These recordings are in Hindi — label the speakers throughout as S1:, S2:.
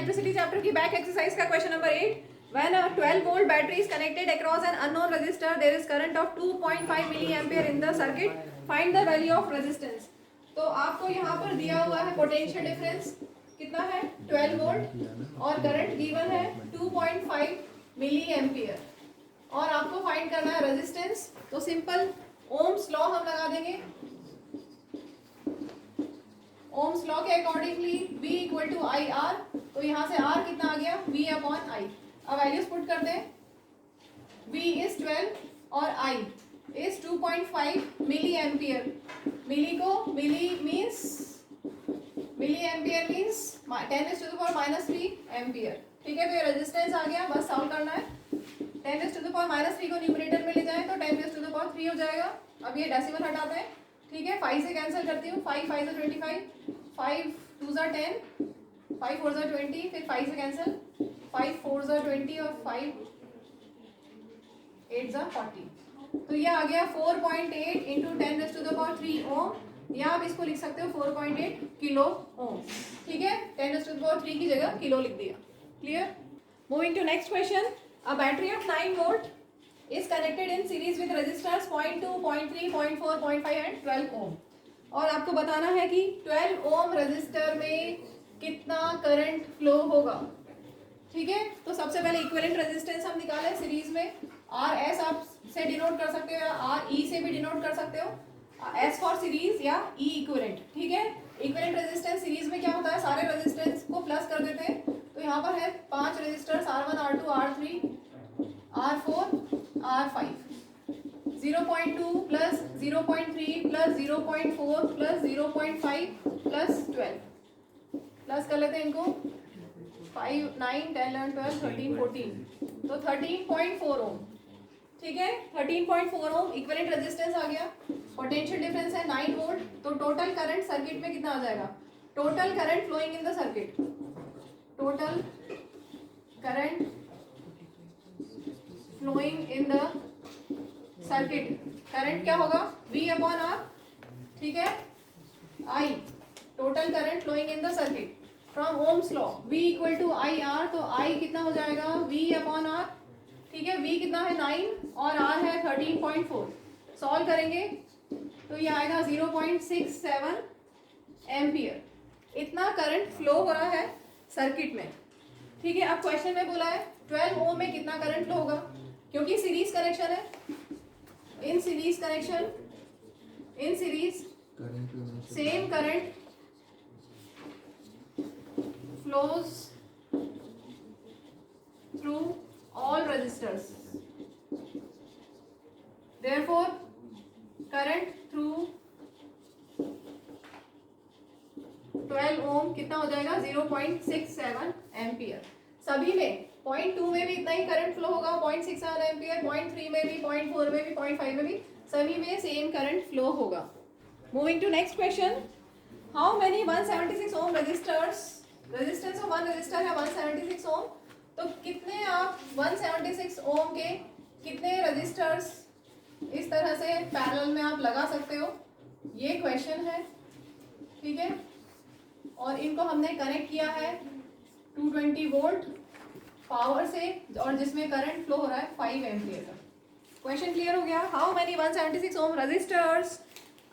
S1: इलेक्ट्रिसिटी चैप्टर की बैक एक्सरसाइज का question number 8. When a 12 volt battery is connected across an unknown resistor, there is current of 2.5 milliampere in the circuit. Find the value of resistance. तो आपको यहाँ पर दिया हुआ है पोटेंशियल डिफरेंस कितना है 12 वोल्ट और करंट गिवन है 2.5 मिली एम्पियर और आपको फाइंड करना है रेजिस्टेंस. तो सिंपल ओम्स लॉ हम लगा देंगे. ओम्स लॉ के accordingly V equal to I R. तो यहाँ से R कितना आ गया V अपॉन आई. अब वैल्यूज पुट कर दें. V इज 12 और I is 2.5 milli ampere. Milli को milli means milli ampere means 10⁻³ ampere. ठीक है. तो ये रेजिस्टेंस आ गया. बस सॉल्व करना है. 10⁻³ को न्यूमरेटर में ले जाएं तो 10⁻³ हो जाएगा. अब ये डेसिमल हटाते हैं. ठीक है. 5 से कैंसिल करती हूँ. 5 5 25, 5 2 10, 5 4 20, फिर 5 से कैंसिल. 5 4 20 और 5 8 40. तो ये आ गया 4.8 इंटू 10⁻³ ओम. या आप इसको लिख सकते हो 4.8 किलो ओम. ठीक है. 10⁻³ की जगह किलो लिख दिया. Clear. Moving to next question. A battery of 9 volt is connected in series with resistors 0.2, 0.3, 0.4, 0.5 and 12 ohm. और आपको बताना है कि 12 ओम रेजिस्टर में कितना करंट फ्लो होगा. ठीक है. तो सबसे पहले इक्विवेलेंट रेजिस्टेंस हम निकालें सीरीज में. आर एस आप से डिनोट कर सकते हो या आर ई से भी डिनोट कर सकते हो. एस फॉर सीरीज या ई इक्विवेलेंट. ठीक है. इक्विवेलेंट रेजिस्टेंस सीरीज में क्या होता है सारे रेजिस्टेंस को प्लस कर देते हैं. तो यहाँ पर है 5 resistors R1, R2, R3, R4, R5. 0.2 plus 0.3 plus 0.4 plus 0.5 plus 12. Plus कर लेते हैं इनको. 5 9 10 11 12 13 14. तो 13.4 ओम. ठीक है. 13.4 ओम इक्विवेलेंट रेजिस्टेंस आ गया. पोटेंशियल डिफरेंस है 9 वोल्ट. तो टोटल करंट सर्किट में कितना आ जाएगा. Total current flowing in the circuit. Total current flowing in the circuit. Current क्या होगा V अपॉन आर. ठीक है. I total current flowing in the circuit from Ohm's law. V equal to I R. तो I कितना हो जाएगा V अपॉन आर. ठीक है. V कितना है 9 और R है 13.4. सॉल्व करेंगे तो ये आएगा 0.67 एम्पियर. इतना करंट फ्लो हो रहा है सर्किट में. ठीक है. अब क्वेश्चन में बोला है 12 ओम में कितना करंट फ्लो होगा. क्योंकि सीरीज कनेक्शन है. In series connection in series same current flows through all resistors. Therefore current through 12 ohm कितना हो जाएगा 0.67 एम्पियर. सभी में 0.2 में भी इतना ही करंट फ्लो होगा 0.67 एम्पियर. 0.3 में भी 0.4 में भी 0.5 में भी सभी में सेम करंट फ्लो होगा. Moving to next question. How many 176 ohm resistors. Resistance of one resistor है 176 ओम. तो कितने आप 176 ओम के कितने रेजिस्टर्स इस तरह से पैरेलल में आप लगा सकते हो. ये क्वेश्चन है. ठीक है. और इनको हमने कनेक्ट किया है 220 वोल्ट पावर से और जिसमें करंट फ्लो हो रहा है 5 एम्पियर का. क्वेश्चन क्लियर हो गया. How many 176 ohm resistors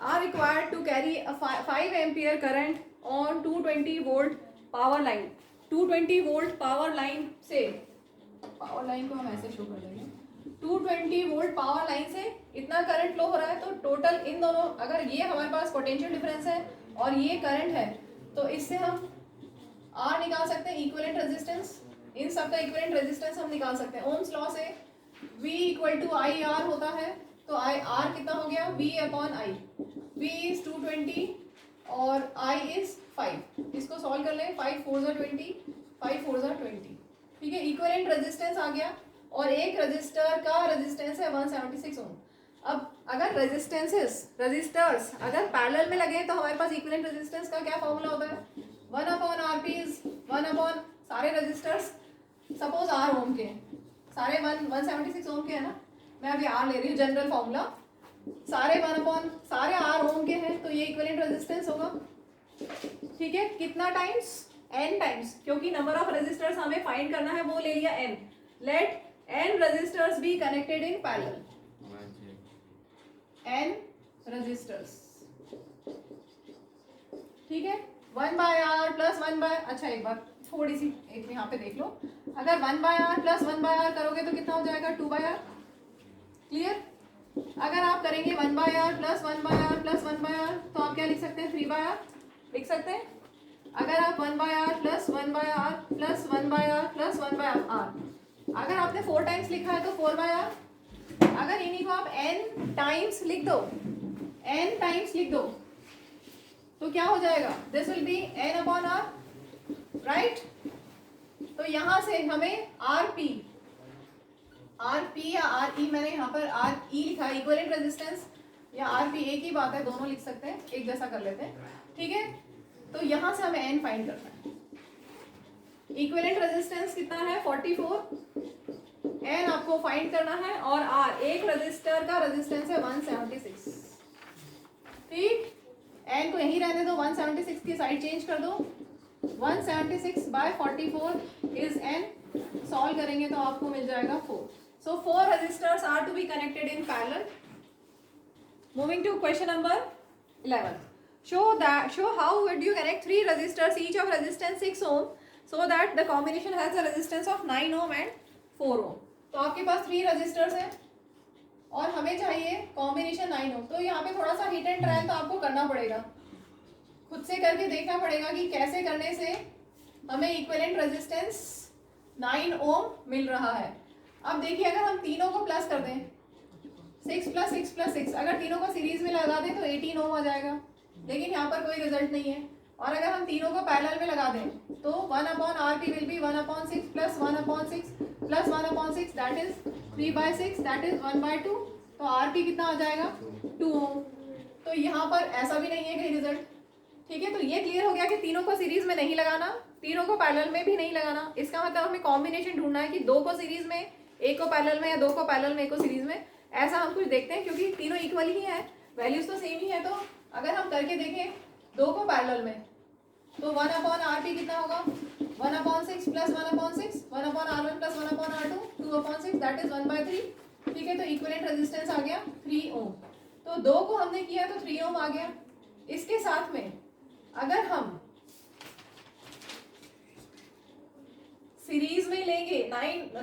S1: are required to carry a 5 ampere current on 220 volt power line. 220 volt power line से, पावर लाइन को हम ऐसे शो कर देंगे. 220 वोल्ट पावर लाइन से इतना करंट फ्लो हो रहा है. तो टोटल इन दोनों, अगर ये हमारे पास पोटेंशियल डिफरेंस है और ये करंट है तो इससे हम R निकाल सकते हैं इक्विवेलेंट रेजिस्टेंस. इन सब का इक्विवेलेंट रेजिस्टेंस हम निकाल सकते हैं. ओम्स लॉ से V equal to I R होता है. तो आई आर कितना हो गया V upon I. V is 220 और I इज 5. इसको सॉल्व कर लें. 5 4 20, 5 4 20. ठीक है. इक्विवेलेंट रेजिस्टेंस आ गया और एक रजिस्टर का रेजिस्टेंस है 176 ओम. अब अगर रजिस्टर्स अगर पैरेलल में लगे तो हमारे पास इक्विवेलेंट रेजिस्टेंस का क्या फॉर्मूला होता है. 1 अपॉन RP इज 1 अपॉन सारे रजिस्टर्स. सपोज R ओम के सारे 176 ओम के है ना. मैं अभी R ले रही हूँ जनरल फॉर्मूला. सारे 1 अपॉन सारे R ओम के हैं तो ये इक्विवेलेंट रेजिस्टेंस होगा. ठीक है. कितना टाइम्स n टाइम्स, क्योंकि क्योंकि नंबर ऑफ रेजिस्टर्स हमें फाइंड करना है, वो ले लिया n. Let n resistors be connected in parallel. n resistors, ठीक है. 1/r प्लस 1/, अच्छा एक बार थोड़ी सी एक यहाँ पे देख लो. अगर 1/r प्लस 1/r करोगे तो कितना हो जाएगा? 2/r. क्लियर. अगर आप करेंगे 1/r plus 1/r plus 1/r तो आप क्या लिख सकते हैं? 3/r लिख सकते हैं. अगर आप 1/r plus 1/r plus 1/r plus 1/r, अगर आपने 4 टाइम्स लिखा है तो 4/r. अगर इन्हीं को आप n टाइम्स लिख दो, n टाइम्स लिख दो तो क्या हो जाएगा? This will be n upon r, right. तो यहां से हमें rp या re, मैंने यहाँ पर re लिखा है, इक्विवेलेंट रेजिस्टेंस या rp एक ही बात है, दोनों लिख सकते हैं, एक जैसा कर लेते हैं, ठीक है. तो यहां से हमें n फाइंड करना है. इक्विवेलेंट रेजिस्टेंस कितना है? 44. n आपको फाइंड करना है और r, एक रेजिस्टर का रेजिस्टेंस है 176. ठीक. n को यहीं रहने दो, 176 की साइड चेंज कर दो. 176/44 इज n. सॉल्व करेंगे तो आपको मिल जाएगा 4. So 4 resistors are to be connected in parallel. Moving to question number 11. Show how would you connect 3 resistors each of resistance 6 ohm so that the combination has a resistance of 9 ohm and 4 ohm. तो आपके पास 3 resistors हैं और हमें चाहिए कॉम्बिनेशन 9 ohm. तो यहाँ पे थोड़ा सा हिट एंड ट्रायल तो आपको करना पड़ेगा, खुद से करके देखना पड़ेगा कि कैसे करने से हमें इक्विवेलेंट रेजिस्टेंस 9 ohm मिल रहा है. अब देखिए, अगर हम तीनों को प्लस कर दें, 6 + 6 + 6, अगर तीनों को सीरीज में लगा दें तो 18 ohm आ जाएगा, लेकिन यहाँ पर कोई रिजल्ट नहीं है. और अगर हम तीनों को पैरेलल में लगा दें तो 1/rp will B 1/6 + 1/6 + 1/6, that is 3/6, that is 1/2. तो rp कितना आ जाएगा? 2 ohm. तो यहाँ पर ऐसा भी नहीं है कहीं रिजल्ट, ठीक है. तो ये क्लियर हो गया कि तीनों को सीरीज में नहीं लगाना, तीनों को पैरेलल में भी नहीं लगाना. इसका मतलब हमें कॉम्बिनेशन ढूंढना है कि 2 को सीरीज में, 1 को पैरेलल में, या 2 को पैरेलल में, 1 को सीरीज में. ऐसा हम कुछ देखते हैं क्योंकि तीनों इक्वल ही है, वैल्यूज तो सेम ही है. तो अगर हम करके देखें 2 को पैरेलल में तो 1/rp कितना होगा? 1/6 + 1/6, 1/r1 + 1/r2, 2/6, दैट इज 1/3. ठीक है. तो इक्विवेलेंट रेजिस्टेंस आ गया 3 ohm. तो 2 को हमने किया तो 3 ohm आ गया. इसके साथ में अगर हम सीरीज में लेंगे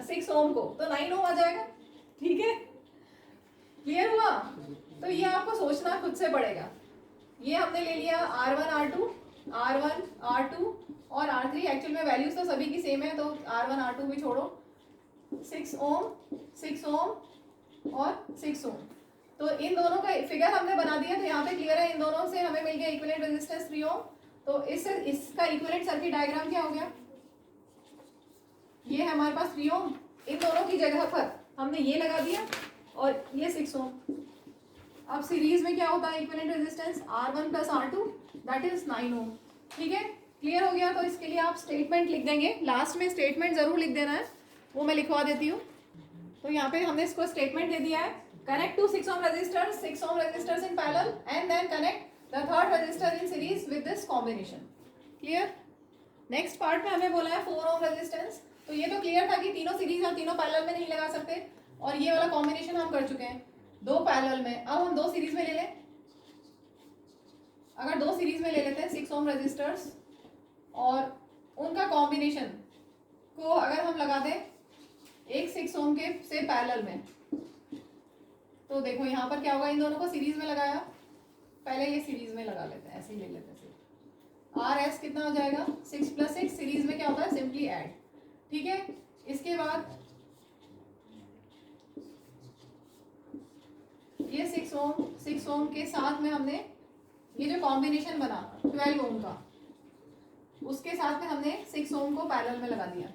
S1: 6 ohm को तो 9 ohm आ जाएगा. ठीक है, क्लियर हुआ? तो ये आपको सोचना खुद से पड़ेगा. ये हमने ले लिया R1 R2 और R3. एक्चुअल में वैल्यूज तो सभी की सेम है, तो R1 R2 भी छोड़ो. 6 ohm और 6 ohm. तो इन दोनों का फिगर हमने बना दिया. तो यहाँ पे क्लियर है, इन दोनों से हमें मिल गया इक्विवेलेंट रेजिस्टेंस 3 ohm. तो इसका इक्विवेलेंट सर्किट डायग्राम क्या हो गया? ये है हमारे पास 3 ohm. इन दोनों की जगह पर हमने ये लगा दिया और ये 6 ohm. अब सीरीज में क्या होता है equivalent resistance? R1 + R2, that is 9 ohm. ठीक है, क्लियर हो गया? तो इसके लिए आप स्टेटमेंट लिख देंगे. लास्ट में स्टेटमेंट जरूर लिख देना है, वो मैं लिखवा देती हूँ. तो यहाँ पे हमने इसको स्टेटमेंट दे दिया है. Connect 2 6 ohm resistors, 6 ohm resistors in parallel and then connect the third resistor in series with this combination. Clear? Next part में हमें बोला है 4 ohm रेजिस्टेंस. तो ये तो क्लियर था कि तीनों सीरीज और तीनों पैरेलल में नहीं लगा सकते, और ये वाला कॉम्बिनेशन हम कर चुके हैं 2 पैरेलल में. अब हम 2 सीरीज में ले लें. अगर 2 सीरीज में ले लेते हैं 6 ohm रेजिस्टर्स और उनका कॉम्बिनेशन को अगर हम लगा दें एक 6 ohm के से पैरेलल में, तो देखो यहाँ पर क्या होगा. इन दोनों को सीरीज में लगाया, पहले ये सीरीज में लगा लेते हैं, ऐसे ही ले लेते हैं. RS कितना हो जाएगा? 6 + 6. सीरीज में क्या होता है? Simply add. ठीक है. इसके बाद ये 6 ohm के साथ में हमने ये जो कॉम्बिनेशन बना 12 ohm का, उसके साथ में हमने 6 ohm को पैरेलल में लगा दिया.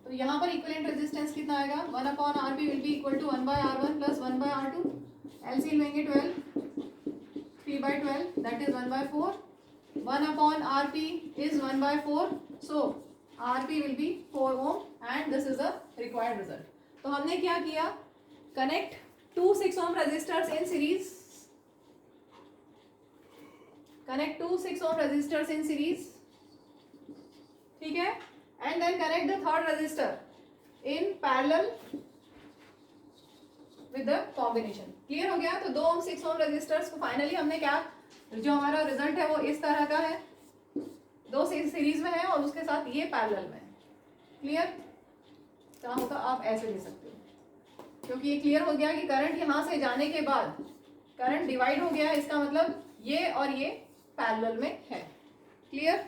S1: तो यहाँ पर इक्विवेलेंट रेजिस्टेंस कितना आएगा? 1/rp will be equal to 1/r1 + 1/r2. LCM लेंगे 12, 3/12, that is 1/4. 1/rp is 1/4. So rp will be 4 ohm and this is the required result. तो हमने क्या किया? Connect 2 6 ohm resistors in series. Connect 2 6 ohm resistors in series. ठीक है. then connect the third resistor in parallel with the combination. Clear हो गया? तो 2 ओम 6 ओम रेजिस्टर्स को फाइनली हमने क्या, जो हमारा रिजल्ट है वो इस तरह का है, 2 सीरीज में है और उसके साथ ये पैरेलल में है. क्लियर? क्या होता, आप ऐसे ले सकते हो, क्योंकि ये क्लियर हो गया कि करंट यहाँ से जाने के बाद करंट डिवाइड हो गया, इसका मतलब ये और ये पैरेलल में है. क्लियर?